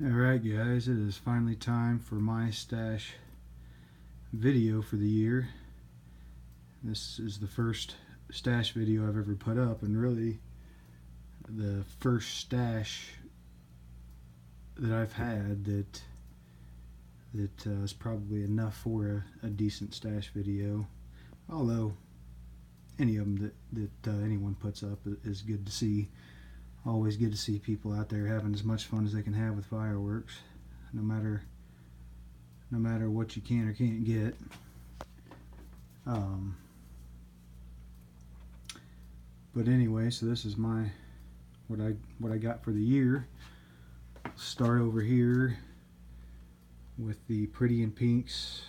Alright guys, it is finally time for my stash video for the year. This is the first stash video I've ever put up, and really the first stash that I've had that is probably enough for a decent stash video. Although any of them that anyone puts up is good to see. Always good to see people out there having as much fun as they can have with fireworks, no matter what you can or can't get. But anyway, so this is what I got for the year. Start over here with the Pretty in Pinks.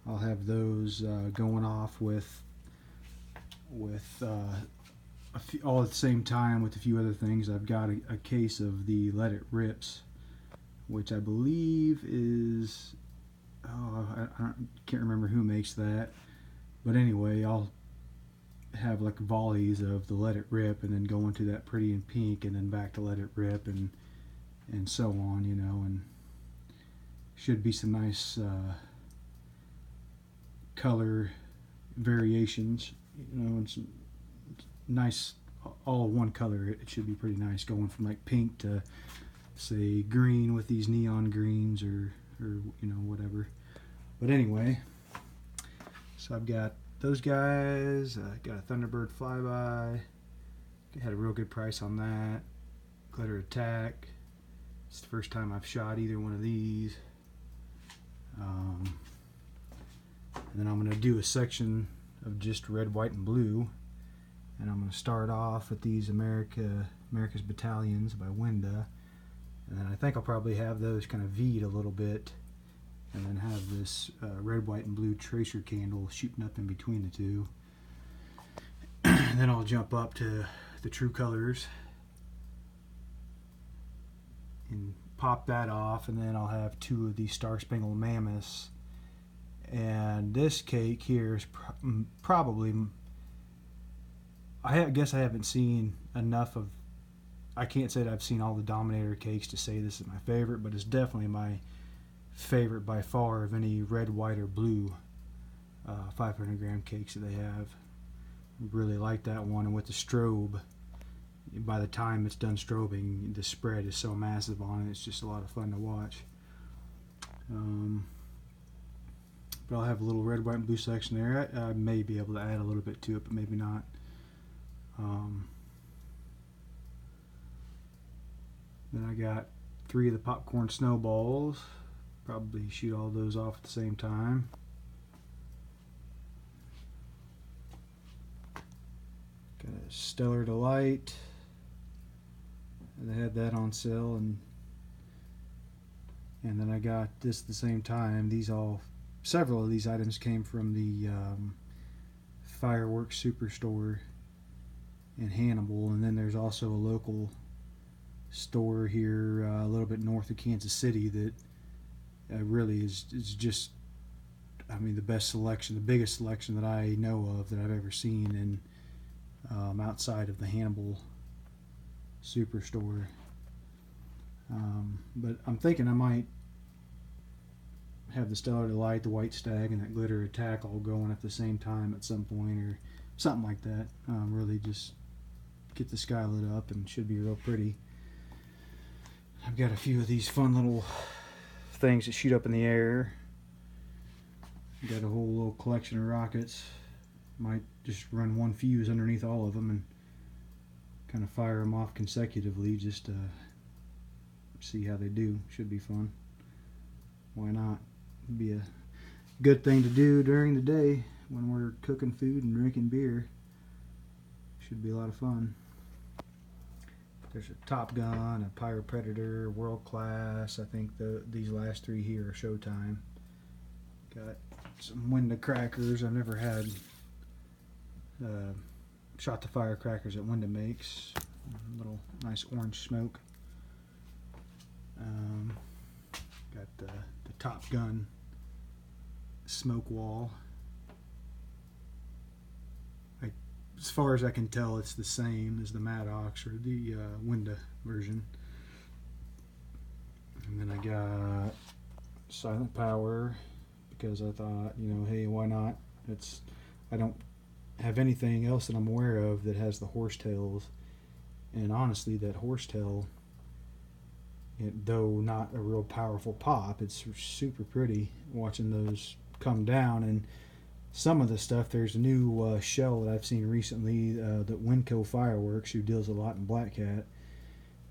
I'll have those going off with all at the same time with a few other things. I've got a case of the Let It Rips, which I believe is, I can't remember who makes that, but anyway, I'll have like volleys of the Let It Rip and then go into that Pretty in Pink and then back to Let It Rip and so on, you know, and should be some nice color variations, you know, and some nice all one color. It should be pretty nice, going from like pink to say green with these neon greens or you know, whatever. But anyway, so I've got those guys. I got a Thunderbird Flyby, had a real good price on that. Glitter Attack, it's the first time I've shot either one of these. And then I'm going to do a section of just red, white, and blue. And I'm going to start off with these America's Battalions by Winda. And then I think I'll probably have those kind of V'd a little bit. And then have this red, white, and blue tracer candle shooting up in between the two. And then I'll jump up to the True Colors and pop that off. And then I'll have two of these Star Spangled Mammoths. And this cake here is probably, I guess I haven't seen enough of, I can't say that I've seen all the Dominator cakes to say this is my favorite, but it's definitely my favorite by far of any red, white, or blue 500 gram cakes that they have. Really like that one, and with the strobe, by the time it's done strobing, the spread is so massive on it, it's just a lot of fun to watch. But I'll have a little red, white, and blue section there. I may be able to add a little bit to it, but maybe not. Then I got 3 of the popcorn snowballs. Probably shoot all those off at the same time. Got a Stellar Delight. They had that on sale, and then I got this at the same time. Several of these items came from the Fireworks Superstore in Hannibal, and then there's also a local store here a little bit north of Kansas City that really is just, I mean, the best selection, the biggest selection that I know of that I've ever seen in outside of the Hannibal Superstore. But I'm thinking I might have the Stellar Delight, the White Stag, and that Glitter Attack all going at the same time at some point, or something like that. Really just get the sky lit up, and should be real pretty. I've got a few of these fun little things that shoot up in the air. Got a whole little collection of rockets. Might just run one fuse underneath all of them and kind of fire them off consecutively just to see how they do. Should be fun. Why not? It'd be a good thing to do during the day when we're cooking food and drinking beer. Should be a lot of fun. There's a Top Gun, a Pirate Predator, World Class. I think these last 3 here are Showtime. Got some Winda crackers. I've never had shot the firecrackers that Winda makes. A little nice orange smoke. Got the Top Gun smoke wall. As far as I can tell, it's the same as the Maddox or the Winda version. And then I got Silent Power because I thought, you know, hey, why not? I don't have anything else that I'm aware of that has the horsetails. And honestly, that horsetail, though not a real powerful pop, it's super pretty watching those come down. And some of the stuff, there's a new shell that I've seen recently, that Winco Fireworks, who deals a lot in Black Cat.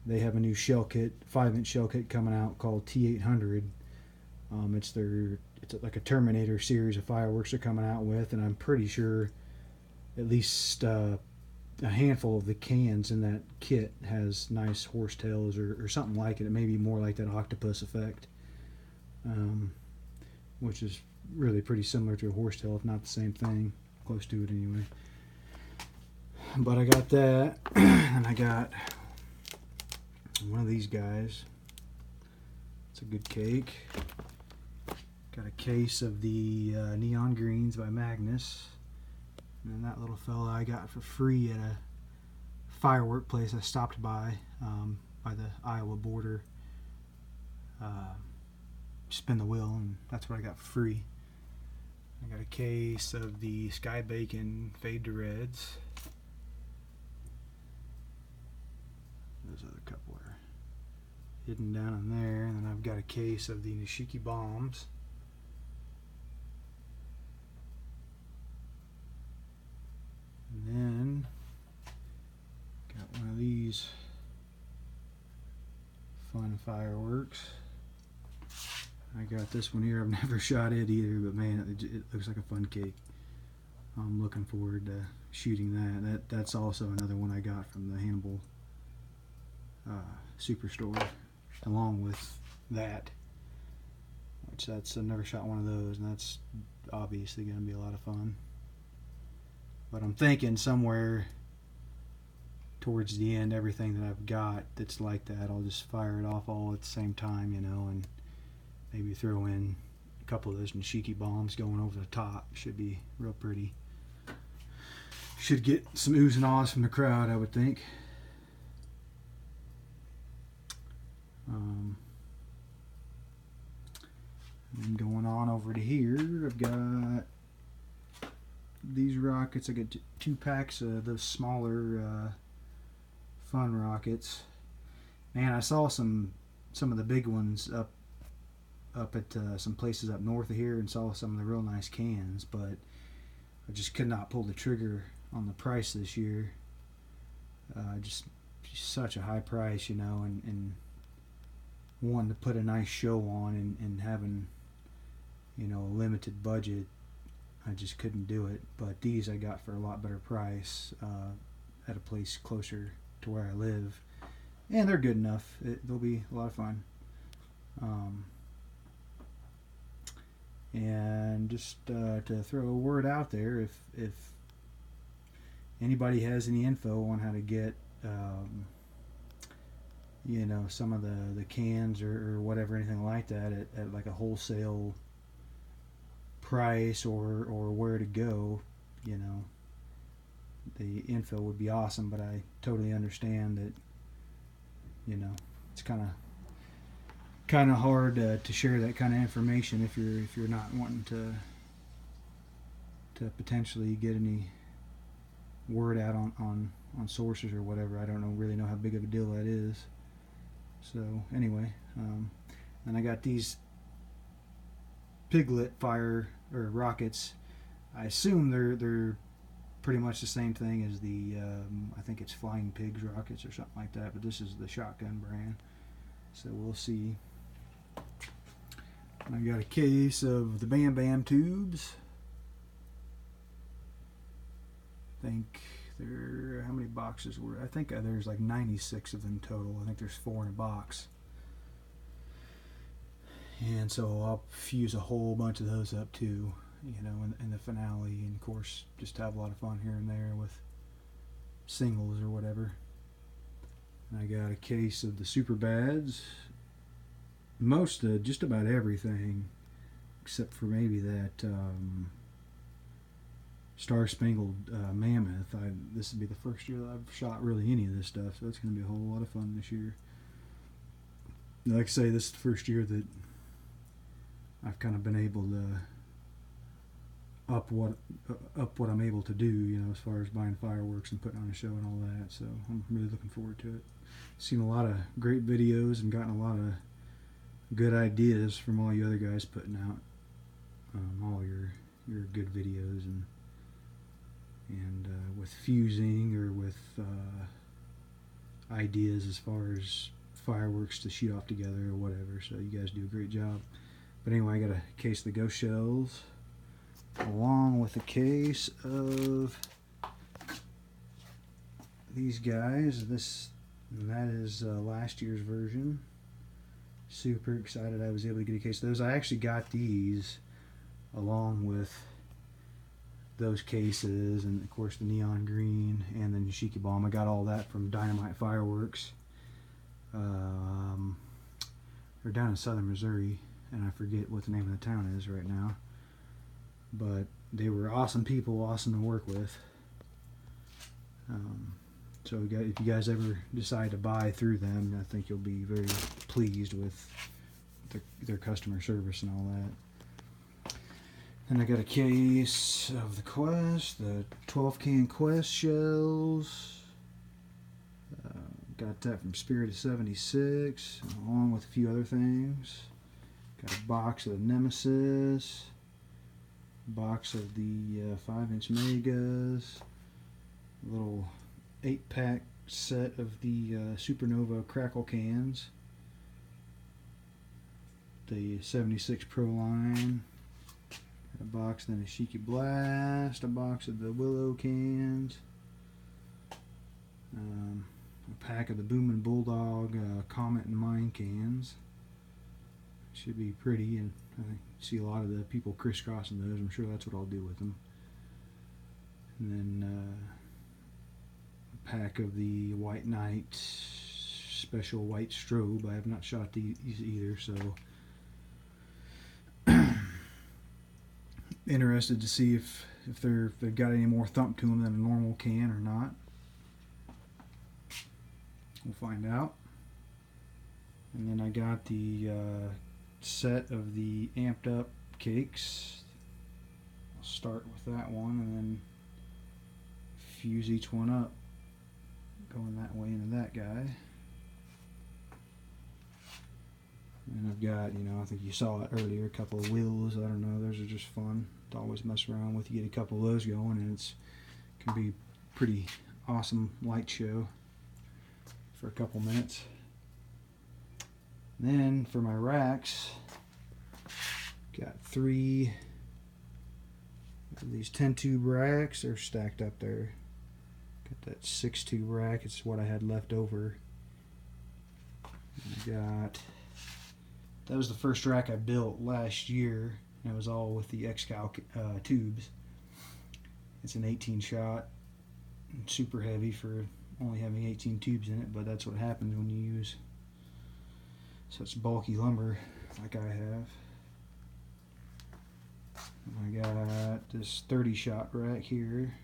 They have a new shell kit, 5-inch shell kit coming out called T800. It's like a Terminator series of fireworks they're coming out with, and I'm pretty sure at least a handful of the cans in that kit has nice horsetails or something like it. It may be more like that octopus effect, which is really pretty similar to a horsetail, if not the same thing, close to it anyway. But I got that, and I got one of these guys. It's a good cake. Got a case of the Neon Greens by Magnus. And then that little fella I got for free at a firework place I stopped by the Iowa border. Spin the wheel, and that's what I got for free. I got a case of the Sky Bacon Fade to Reds. Those other couple are hidden down in there. And then I've got a case of the Nishiki Bombs. And then got one of these fun fireworks. I got this one here. I've never shot it either, but man, it looks like a fun cake. I'm looking forward to shooting that. That's also another one I got from the Hannibal Superstore, along with that. I've never shot one of those, and that's obviously going to be a lot of fun. But I'm thinking somewhere towards the end, everything that I've got that's like that, I'll just fire it off all at the same time, you know, and maybe throw in a couple of those Nishiki bombs going over the top. Should be real pretty. Should get some oohs and ahs from the crowd, I would think. And going on over to here, I've got these rockets. I got 2 packs of those smaller fun rockets. Man, I saw some of the big ones up at some places up north of here, and saw some of the real nice cans, but I just could not pull the trigger on the price this year. Just such a high price, you know, and wanting to put a nice show on, and having, you know, a limited budget, I just couldn't do it. But these I got for a lot better price at a place closer to where I live, and they're good enough. They'll be a lot of fun. And just to throw a word out there, if anybody has any info on how to get you know, some of the cans or whatever, anything like that, at like a wholesale price, or where to go, you know, the info would be awesome. But I totally understand that, you know, it's kind of hard to share that kind of information if you're not wanting to potentially get any word out on sources or whatever. I don't really know how big of a deal that is. So anyway, and I got these Piglet fire or rockets. I assume they're pretty much the same thing as the I think it's Flying Pigs rockets or something like that, but this is the Shotgun brand, so we'll see. I got a case of the Bam Bam tubes. I think how many boxes were? I think there's like 96 of them total. I think there's 4 in a box. And so I'll fuse a whole bunch of those up too, you know, in the finale, and of course just have a lot of fun here and there with singles or whatever. And I got a case of the Super Bads. Most of just about everything, except for maybe that Star Spangled Mammoth. This will be the first year that I've shot really any of this stuff, so it's going to be a whole lot of fun this year. like I say, this is the first year that I've kind of been able to up what I'm able to do, you know, as far as buying fireworks and putting on a show and all that. So I'm really looking forward to it. Seen a lot of great videos and gotten a lot of good ideas from all you other guys putting out all your good videos and with fusing or with ideas as far as fireworks to shoot off together or whatever. So you guys do a great job. But anyway, I got a case of the ghost shells along with a case of these guys. And that is last year's version. Super excited I was able to get a case of those. I actually got these along with those cases, and of course the neon green and the Nishiki bomb. I got all that from Dynamite Fireworks. They're down in southern Missouri, and I forget what the name of the town is right now. But they were awesome people, awesome to work with. So if you guys ever decide to buy through them, I think you'll be very pleased with their customer service and all that. And I got a case of the Quest, the 12-can Quest shells. Got that from Spirit of 76, along with a few other things. Got a box of the Nemesis, box of the 5-inch Megas, a little 8-pack set of the Supernova crackle cans, the 76 Pro line, a box of the Nishiki Blast, a box of the Willow cans, a pack of the Boomin' Bulldog Comet and Mine cans. Should be pretty, and I see a lot of the people crisscrossing those. I'm sure that's what I'll do with them. And then a pack of the White Knight Special White Strobe. I have not shot these either, so interested to see if they've got any more thump to them than a normal can or not. We'll find out. And then I got the set of the amped up cakes. I'll start with that one and then fuse each one up, going that way into that guy. And I've got, I think you saw it earlier, a couple of wheels. I don't know, those are just fun to always mess around with. You get a couple of those going, and it can be pretty awesome light show for a couple minutes. Then for my racks, got 3 of these 10-tube racks. They're stacked up there. Got that 6-tube rack. It's what I had left over. That was the first rack I built last year, and it was all with the X-Cal tubes. It's an 18-shot, super heavy for only having 18 tubes in it, but that's what happens when you use such bulky lumber like I have. I got this 30-shot rack here,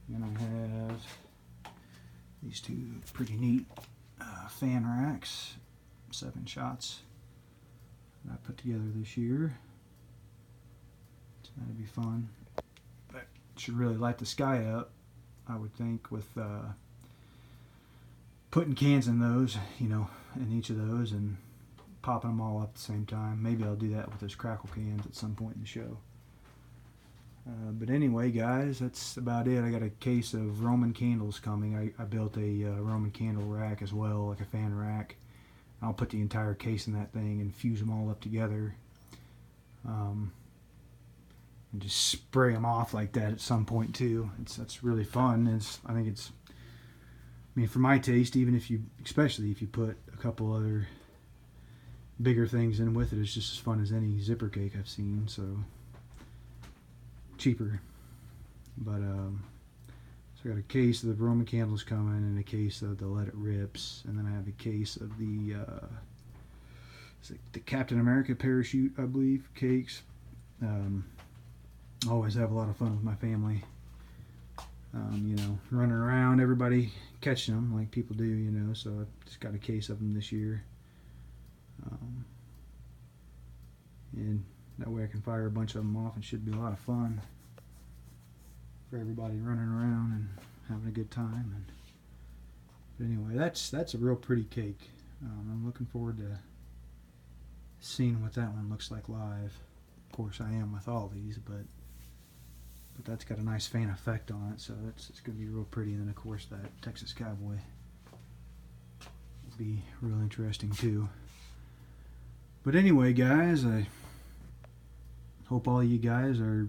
and I have these 2 pretty neat fan racks, 7 shots that I put together this year. So that'd be fun. That should really light the sky up, I would think, with putting cans in those, in each of those, and popping them all up at the same time. Maybe I'll do that with those crackle cans at some point in the show. But anyway, guys, that's about it. I got a case of Roman candles coming. I built a Roman candle rack as well, like a fan rack. I'll put the entire case in that thing and fuse them all up together. And just spray them off like that at some point too. That's really fun. I think for my taste, especially if you put a couple other bigger things in with it, it's just as fun as any zipper cake I've seen. So cheaper, but so I got a case of the Roman candles coming, and a case of the Let It Rips, and then I have a case of the Captain America parachute, I believe, cakes. I always have a lot of fun with my family You know, running around, everybody catching them like people do, you know. So I just got a case of them this year. And that way I can fire a bunch of them off, and should be a lot of fun for everybody running around and having a good time. And but anyway, that's a real pretty cake. I'm looking forward to seeing what that one looks like live. Of course, I am with all these, but that's got a nice fan effect on it, so it's going to be real pretty. And then of course that Texas Cowboy will be real interesting too. But anyway, guys, I hope all you guys are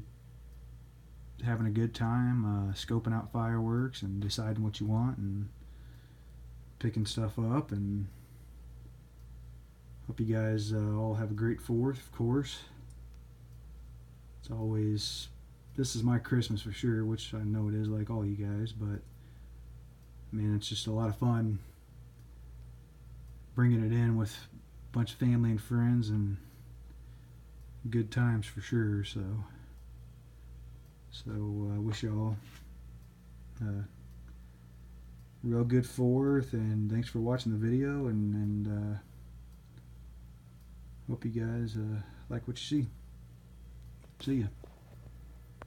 having a good time scoping out fireworks and deciding what you want and picking stuff up, and hope you guys all have a great 4th, of course. It's always, this is my Christmas for sure, which I know it is, like all you guys, but man, it's just a lot of fun bringing it in with a bunch of family and friends, and good times for sure. So I wish y'all a real good 4th, and thanks for watching the video, and hope you guys like what you see. See ya.